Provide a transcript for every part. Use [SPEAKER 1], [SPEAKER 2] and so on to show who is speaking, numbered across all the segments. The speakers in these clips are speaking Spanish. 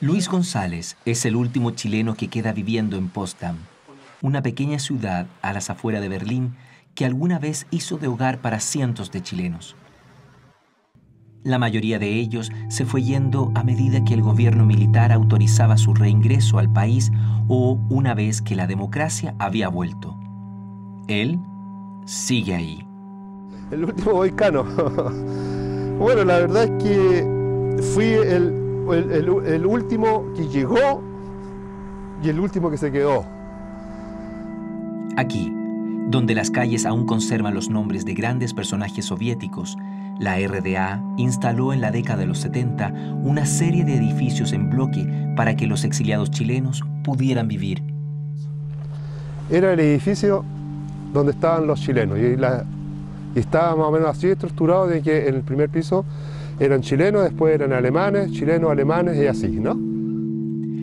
[SPEAKER 1] Luis González es el último chileno que queda viviendo en Potsdam, una pequeña ciudad a las afueras de Berlín que alguna vez hizo de hogar para cientos de chilenos. La mayoría de ellos se fue yendo a medida que el gobierno militar autorizaba su reingreso al país o una vez que la democracia había vuelto. Él sigue ahí.
[SPEAKER 2] El último boicano. Bueno, la verdad es que fui el último que llegó y el último que se quedó.
[SPEAKER 1] Aquí, donde las calles aún conservan los nombres de grandes personajes soviéticos, la RDA instaló en la década de los 70 una serie de edificios en bloque para que los exiliados chilenos pudieran vivir.
[SPEAKER 2] Era el edificio donde estaban los chilenos y estaba más o menos así estructurado de que en el primer piso eran chilenos, después eran alemanes, chilenos, alemanes y así, ¿no?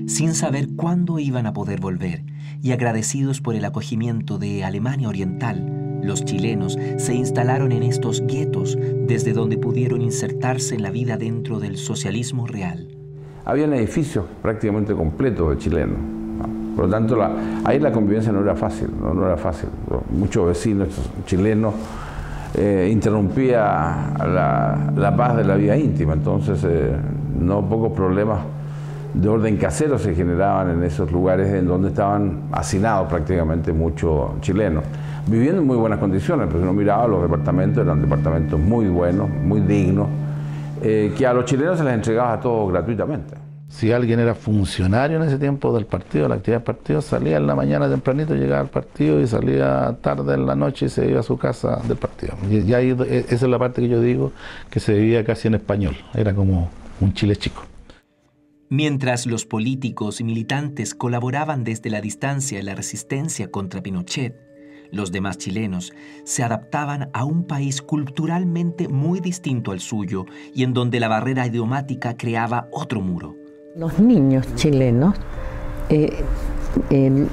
[SPEAKER 1] Sin saber cuándo iban a poder volver y agradecidos por el acogimiento de Alemania Oriental, los chilenos se instalaron en estos guetos desde donde pudieron insertarse en la vida dentro del socialismo real.
[SPEAKER 3] Habían edificios prácticamente completos de chilenos. Por lo tanto, ahí la convivencia no era fácil, no era fácil. Muchos vecinos chilenos interrumpía la paz de la vida íntima, entonces no pocos problemas de orden casero se generaban en esos lugares en donde estaban hacinados prácticamente muchos chilenos, viviendo en muy buenas condiciones, pero si uno miraba los departamentos, eran departamentos muy buenos, muy dignos, que a los chilenos se les entregaba todo gratuitamente.
[SPEAKER 4] Si alguien era funcionario en ese tiempo del partido, la actividad del partido, salía en la mañana tempranito, llegaba al partido y salía tarde en la noche y se iba a su casa del partido. Y ahí, esa es la parte que yo digo, que se vivía casi en español, era como un Chile chico.
[SPEAKER 1] Mientras los políticos y militantes colaboraban desde la distancia en la resistencia contra Pinochet, los demás chilenos se adaptaban a un país culturalmente muy distinto al suyo y en donde la barrera idiomática creaba otro muro.
[SPEAKER 5] Los niños chilenos,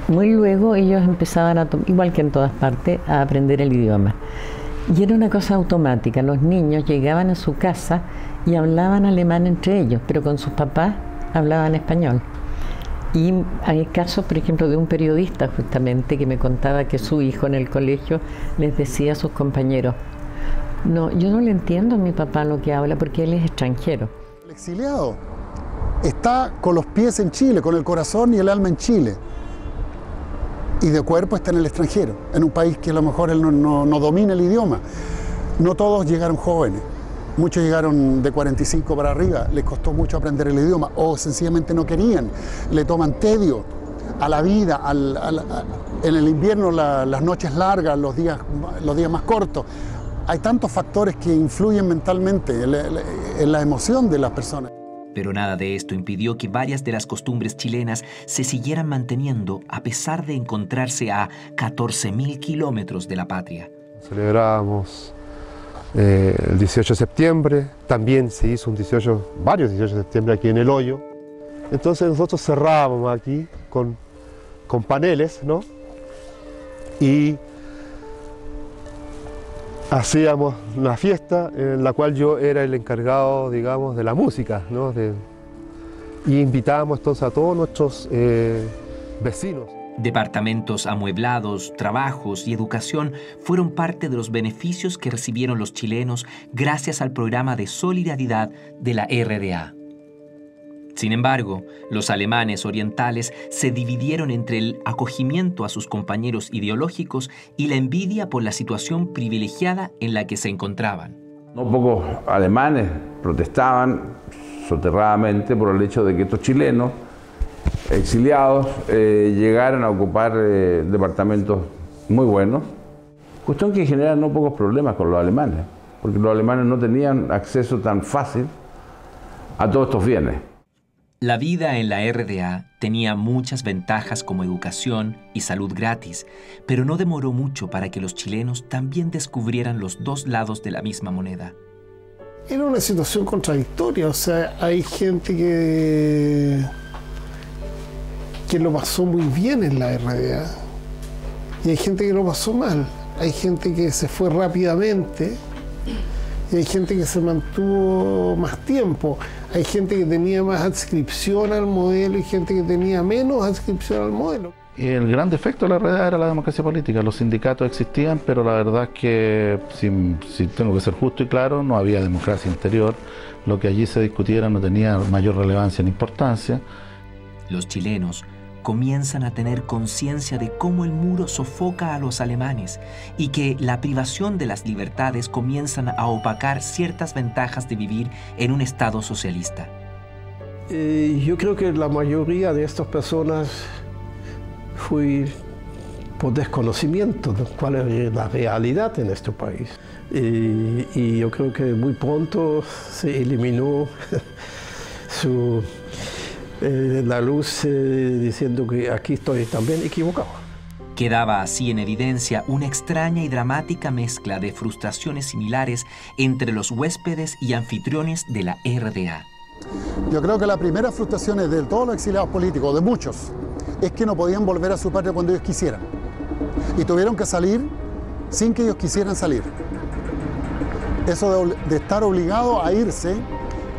[SPEAKER 5] muy luego ellos empezaban, igual que en todas partes, a aprender el idioma. Y era una cosa automática, los niños llegaban a su casa y hablaban alemán entre ellos, pero con sus papás hablaban español. Y hay casos, por ejemplo, de un periodista justamente que me contaba que su hijo en el colegio les decía a sus compañeros: no, yo no le entiendo a mi papá lo que habla porque él es extranjero.
[SPEAKER 6] El exiliado está con los pies en Chile, con el corazón y el alma en Chile. Y de cuerpo está en el extranjero, en un país que a lo mejor él no domina el idioma. No todos llegaron jóvenes. Muchos llegaron de 45 para arriba, les costó mucho aprender el idioma o sencillamente no querían, le toman tedio a la vida, en el invierno las noches largas, los días más cortos. Hay tantos factores que influyen mentalmente en la emoción de las personas.
[SPEAKER 1] Pero nada de esto impidió que varias de las costumbres chilenas se siguieran manteniendo a pesar de encontrarse a 14.000 kilómetros de la patria.
[SPEAKER 2] Celebrábamos el 18 de septiembre, también se hizo varios 18 de septiembre aquí en El Hoyo. Entonces nosotros cerrábamos aquí con paneles, ¿no? Y hacíamos una fiesta en la cual yo era el encargado, digamos, de la música, ¿no? Y invitábamos entonces a todos nuestros vecinos.
[SPEAKER 1] Departamentos amueblados, trabajos y educación fueron parte de los beneficios que recibieron los chilenos gracias al programa de solidaridad de la RDA. Sin embargo, los alemanes orientales se dividieron entre el acogimiento a sus compañeros ideológicos y la envidia por la situación privilegiada en la que se encontraban.
[SPEAKER 3] No pocos alemanes protestaban soterradamente por el hecho de que estos chilenos exiliados llegaron a ocupar departamentos muy buenos, cuestión que genera no pocos problemas con los alemanes, porque los alemanes no tenían acceso tan fácil a todos estos bienes.
[SPEAKER 1] La vida en la RDA tenía muchas ventajas como educación y salud gratis, pero no demoró mucho para que los chilenos también descubrieran los dos lados de la misma moneda.
[SPEAKER 7] Era una situación contradictoria, o sea, hay gente que lo pasó muy bien en la RDA y hay gente que lo pasó mal. Hay gente que se fue rápidamente y hay gente que se mantuvo más tiempo. Hay gente que tenía más adscripción al modelo y gente que tenía menos adscripción al modelo.
[SPEAKER 4] Y el gran defecto de la RDA era la democracia política. Los sindicatos existían, pero la verdad es que, si tengo que ser justo y claro, no había democracia interior. Lo que allí se discutiera no tenía mayor relevancia ni importancia.
[SPEAKER 1] Los chilenos comienzan a tener conciencia de cómo el muro sofoca a los alemanes y que la privación de las libertades comienzan a opacar ciertas ventajas de vivir en un Estado socialista.
[SPEAKER 8] Yo creo que la mayoría de estas personas fue por desconocimiento de cuál es la realidad en este país. Y yo creo que muy pronto se eliminó la luz diciendo que aquí estoy también equivocado.
[SPEAKER 1] Quedaba así en evidencia una extraña y dramática mezcla de frustraciones similares entre los huéspedes y anfitriones de la RDA.
[SPEAKER 6] Yo creo que la primera frustración es de todos los exiliados políticos, de muchos, es que no podían volver a su patria cuando ellos quisieran. Y tuvieron que salir sin que ellos quisieran salir. Eso de estar obligado a irse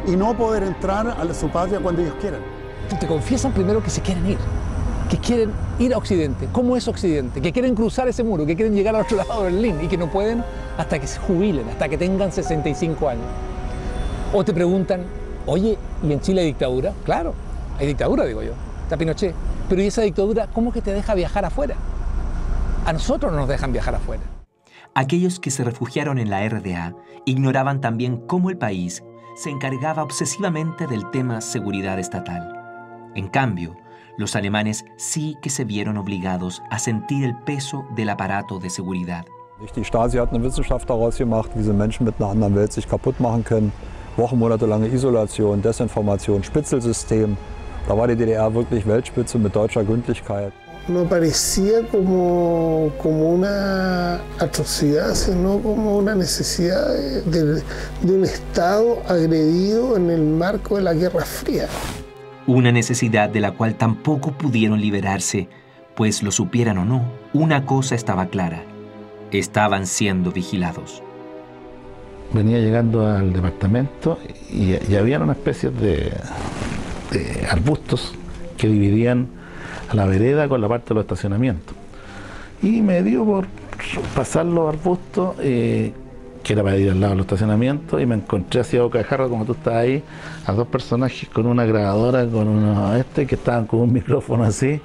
[SPEAKER 6] y no poder entrar a su patria cuando ellos quieran.
[SPEAKER 9] Te confiesan primero que se quieren ir, que quieren ir a Occidente. ¿Cómo es Occidente? Que quieren cruzar ese muro, que quieren llegar al otro lado de Berlín y que no pueden hasta que se jubilen, hasta que tengan 65 años. O te preguntan, oye, ¿y en Chile hay dictadura? Claro, hay dictadura, digo yo, está Pinochet. Pero ¿y esa dictadura cómo que te deja viajar afuera? A nosotros no nos dejan viajar afuera.
[SPEAKER 1] Aquellos que se refugiaron en la RDA ignoraban también cómo el país se encargaba obsesivamente del tema seguridad estatal. En cambio, los alemanes sí que se vieron obligados a sentir el peso del aparato de seguridad.
[SPEAKER 10] Die Stasi hat eine Wissenschaft daraus gemacht, wie sie Menschen mit einer anderen Welt sich kaputt machen können. Wochenmonatelange Isolation, Desinformation, Spitzelsystem. Da war die DDR wirklich Weltspitze mit deutscher Gründlichkeit.
[SPEAKER 7] No parecía como una atrocidad, sino como una necesidad de un Estado agredido en el marco de la Guerra Fría.
[SPEAKER 1] Una necesidad de la cual tampoco pudieron liberarse, pues lo supieran o no, una cosa estaba clara: estaban siendo vigilados.
[SPEAKER 4] Venía llegando al departamento y había una especie de arbustos que dividían a la vereda con la parte de los estacionamientos. Y me dio por pasar los arbustos, que era para ir al lado de los estacionamientos, y me encontré hacia bocajarro, como tú estás ahí, a dos personajes con una grabadora, con unos que estaban con un micrófono así.